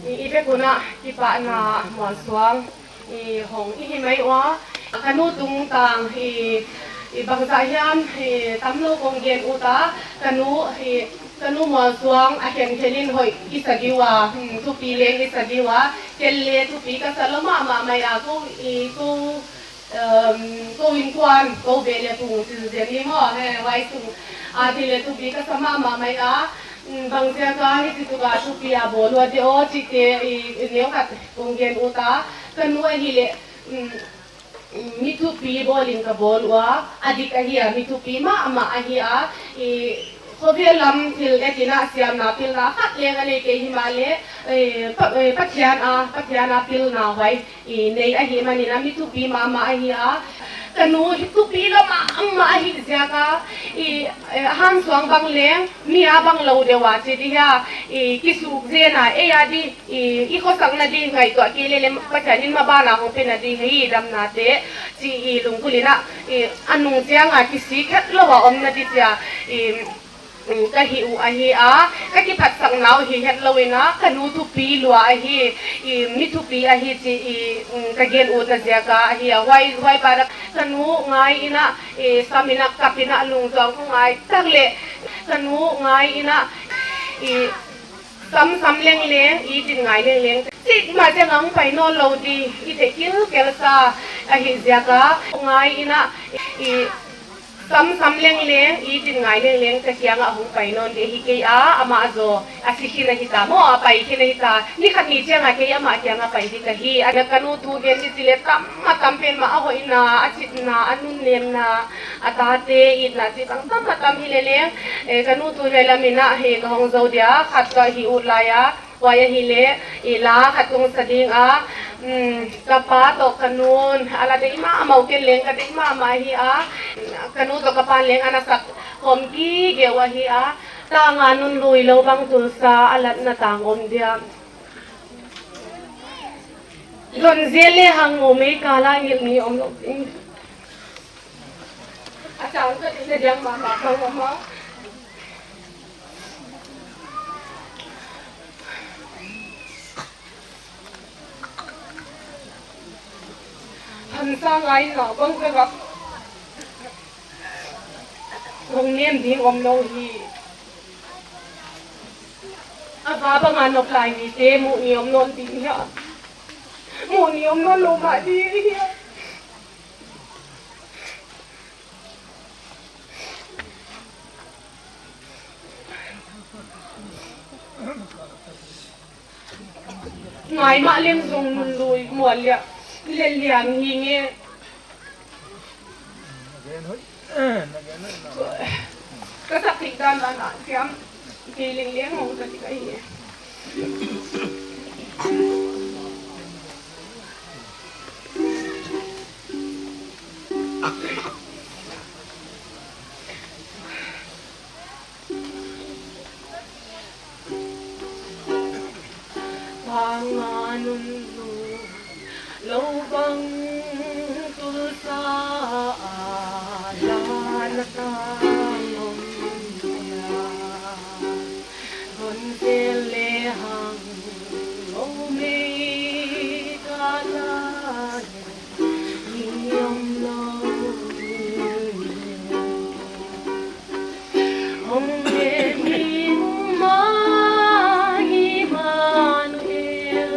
ibe kuna kipa na mo suang hong mai wa kanu tung tang bangsa hiam tamlo kong gen uta kanu mo suang ahen khelin hoi isagiwa tu pi leng isagiwa kelle tu pi ka salama ma maya ko ko in kwan ko bele tung tu jeni mo he wai tung adile tu pi ka sama ma maya bangsa ka hi tu ka tu pi a bolwa de o chi te neo ka kong gen uta kanu hi le mitupi bolin ka bolwa adik ahia mitupi ma ama ahia khovelam til etina siam na pil na khat le ngale ke himale pathiana pil na wai nei ahi mani na mitupi ma ama ahia kanu mitupi la ma amma ahi jaka han suang bang leng mia bang lo dewa che dia kisuk zena ya di ko sang na di ngai to ke le pathanin ma bana hong pe na di hei dam na te chi lungkulina anung chianga kisi khat lo wa om na di cha ka hi u ahi a ka ki phat sang nau hi het loina kanu tu pi lua ahi mi tu pi ahi chi ka gen u ta ja ka ahi wai para kanu ngai ina samina kapina lung jong ko ngai takle kanu ngai ina sam leng leng din ngai leng leng chi ma cha ngang pai no lo di te kil kelsa ahi ja ka ngai ina sam leng leng din ngai leng leng ta kianga hung pai non de hi ke a ama zo asihi na hita mo pai hi na hita ni khat ni changa ke ama kianga pai di ka hi aga kanu tu gen ni tile tam pen ma a ho ina achit na anun nem na ata te ina chi tang tam hi le leng kanu tu hela mina he ka hong zo dia khat ka hi ulaya waya hile ila khatung sading a kapa to kanun ala de ima mau ken leng ka de ima ma hi a kanu to kapa leng ana sak kom ki ge wa hi a ta nga nun lui lo bang tul sa alat na tang om dia don zele hang o me kala ngil ni om lo a chang ka de diang ma ma sang ai nọ bông cái gặp không niệm tiếng om lâu hi ba bang ăn nộp lại vì thế mụ niệm non tiếng hả mụ niệm non lâu mà đi ngài mạ lên dùng lùi muộn liệt lên liền hi nghe cái sắp thịt đan là nặng kém thì liền liếng không có cái gì panganun lâu băng tu sa la ta ngom ya con te le hang o me ka la ni om lo om me ni ma hi man el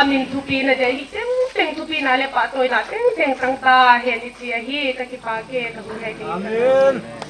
amin tupi na dahil teng tupi na le patoy na teng tang ta hen iti hi kakipake kabuhay kayo. Amen.